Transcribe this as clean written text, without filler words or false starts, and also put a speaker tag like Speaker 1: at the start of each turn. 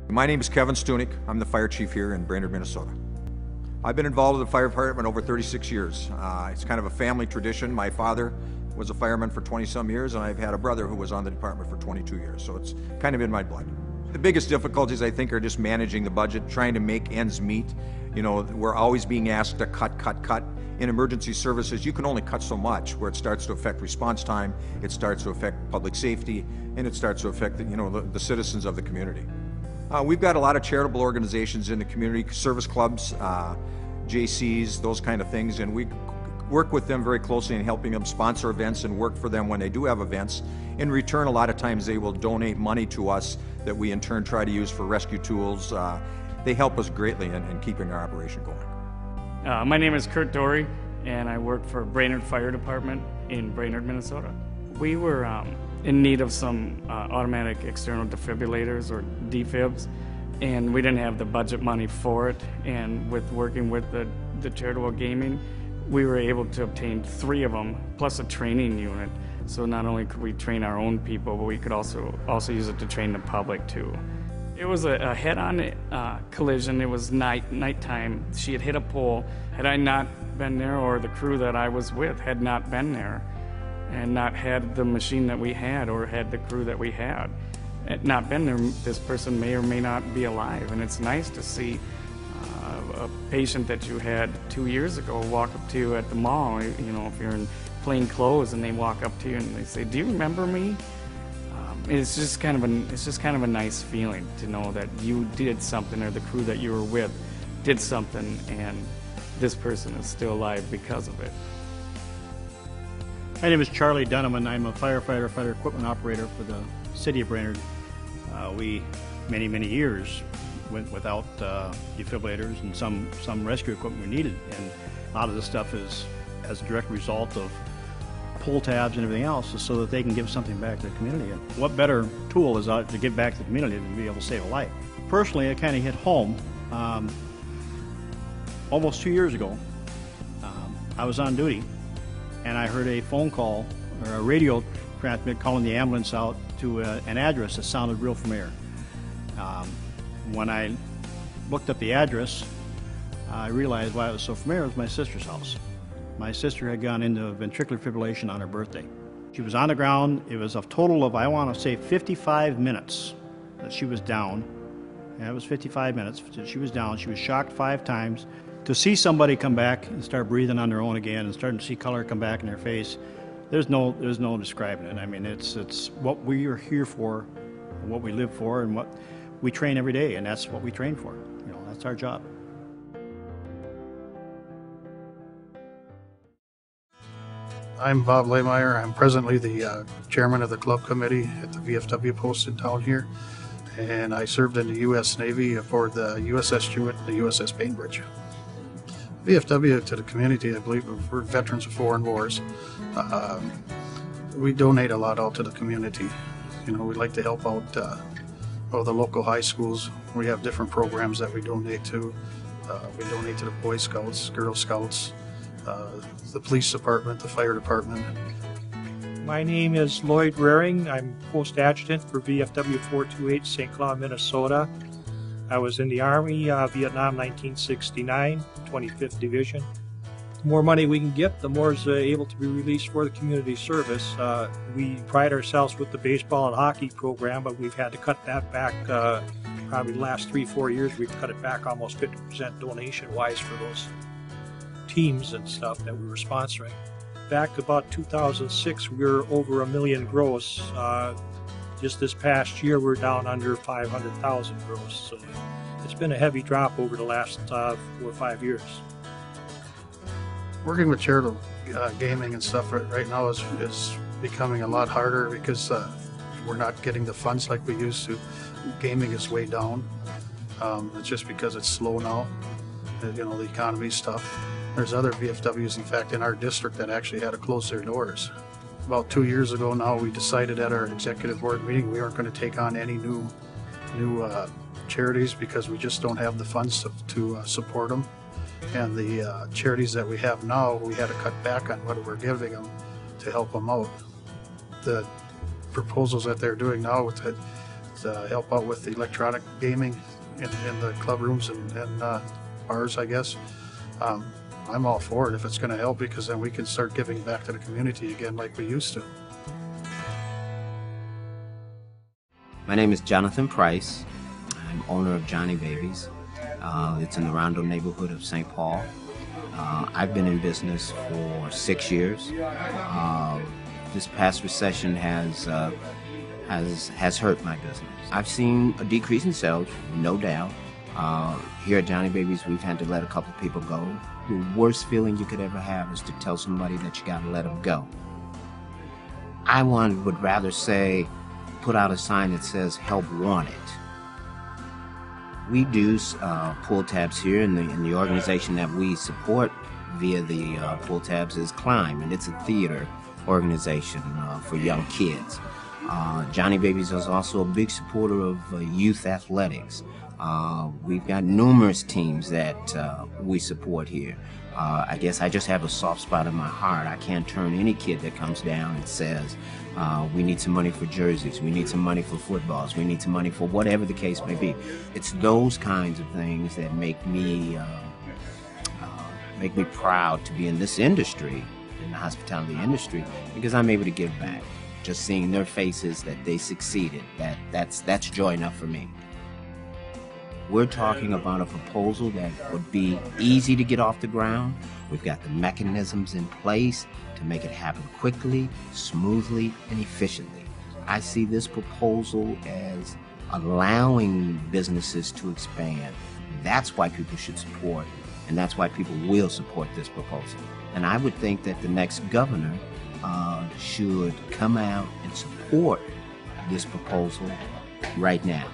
Speaker 1: My name is Kevin Stunek. I'm the fire chief here in Brainerd, Minnesota. I've been involved with the fire department over 36 years. It's kind of a family tradition. My father was a fireman for 20-some years, and I've had a brother who was on the department for 22 years, so it's kind of in my blood. The biggest difficulties, I think, are just managing the budget, trying to make ends meet. You know, we're always being asked to cut. In emergency services, you can only cut so much, where it starts to affect response time, it starts to affect public safety, and it starts to affect the citizens of the community. We've got a lot of charitable organizations in the community, service clubs, JCs, those kind of things, and we work with them very closely in helping them sponsor events and work for them when they do have events. In return, a lot of times they will donate money to us that we in turn try to use for rescue tools. They help us greatly in keeping our operation going.
Speaker 2: My name is Kurt Dory, and I work for Brainerd Fire Department in Brainerd, Minnesota. We were in need of some automatic external defibrillators, or defibs, and we didn't have the budget money for it. And with working with the charitable gaming, we were able to obtain 3 of them, plus a training unit. So not only could we train our own people, but we could also use it to train the public too. It was a head-on collision. It was nighttime. She had hit a pole. Had I not been there, or the crew that I was with had not been there, and not had the machine that we had, or had the crew that we had not been there, this person may or may not be alive. And it's nice to see a patient that you had 2 years ago walk up to you at the mall. You know, if you're in plain clothes and they walk up to you and they say, "Do you remember me?" It's just kind of a nice feeling to know that you did something, or the crew that you were with did something, and this person is still alive because of it.
Speaker 3: My name is Charlie Dunham, and I'm a firefighter, fire equipment operator for the city of Brainerd. We, many years, went without defibrillators and some rescue equipment we needed, and a lot of this stuff is as a direct result of pull tabs and everything else, so that they can give something back to the community. And what better tool is to give back to the community than to be able to save a life? Personally, it kind of hit home. Almost 2 years ago, I was on duty, and I heard a phone call, or a radio transmit calling the ambulance out to an address that sounded real familiar. When I looked up the address, I realized why it was so familiar. It was my sister's house. My sister had gone into ventricular fibrillation on her birthday. She was on the ground. It was a total of, I want to say, 55 minutes that she was down. Yeah, it was 55 minutes that she was down. She was shocked 5 times. To see somebody come back and start breathing on their own again and starting to see color come back in their face, there's no describing it. I mean, it's what we are here for, and what we live for, and what we train every day, and that's what we train for. You know, that's our job.
Speaker 4: I'm Bob Lehmeyer. I'm presently the chairman of the club committee at the VFW post in town here, and I served in the U.S. Navy aboard the USS Jewett and the USS Bainbridge. VFW to the community, I believe we're veterans of foreign wars. We donate a lot out to the community. You know, we like to help out the local high schools. We have different programs that we donate to. We donate to the Boy Scouts, Girl Scouts, the police department, the fire department.
Speaker 5: My name is Lloyd Raring. I'm post adjutant for VFW 428 St. Cloud, Minnesota. I was in the Army, Vietnam 1969, 25th Division. The more money we can get, the more is able to be released for the community service. We pride ourselves with the baseball and hockey program, but we've had to cut that back probably the last 3-4 years. We've cut it back almost 50% donation-wise for those teams and stuff that we were sponsoring. Back about 2006, we were over $1 million gross. Just this past year, we're down under 500,000 gross. So it's been a heavy drop over the last 4 or 5 years.
Speaker 4: Working with charitable gaming and stuff right now is becoming a lot harder because we're not getting the funds like we used to. Gaming is way down. It's just because it's slow now. You know, the economy's tough. There's other VFWs, in fact, in our district that actually had to close their doors. About 2 years ago now, we decided at our executive board meeting we aren't going to take on any new charities because we just don't have the funds to support them. And the charities that we have now, we had to cut back on what we're giving them to help them out. The proposals that they're doing now with help out with the electronic gaming in the club rooms and bars, I guess. I'm all for it if it's going to help, because then we can start giving back to the community again like we used to.
Speaker 6: My name is Jonathan Price. I'm owner of Johnny Babies. It's in the Rondo neighborhood of St. Paul. I've been in business for 6 years. This past recession has hurt my business. I've seen a decrease in sales, no doubt. Here at Johnny Babies, we've had to let a couple people go. The worst feeling you could ever have is to tell somebody that you gotta let them go. I would rather say, put out a sign that says help wanted. We do pull tabs here, and the organization that we support via the pull tabs is Climb, and it's a theater organization for young kids. Johnny Babies is also a big supporter of youth athletics. We've got numerous teams that we support here. I guess I just have a soft spot in my heart. I can't turn any kid that comes down and says, we need some money for jerseys, we need some money for footballs, we need some money for whatever the case may be. It's those kinds of things that make me proud to be in this industry, in the hospitality industry, because I'm able to give back. Just seeing their faces that they succeeded, that's joy enough for me. We're talking about a proposal that would be easy to get off the ground. We've got the mechanisms in place to make it happen quickly, smoothly, and efficiently. I see this proposal as allowing businesses to expand. That's why people should support, and that's why people will support this proposal. And I would think that the next governor should come out and support this proposal right now.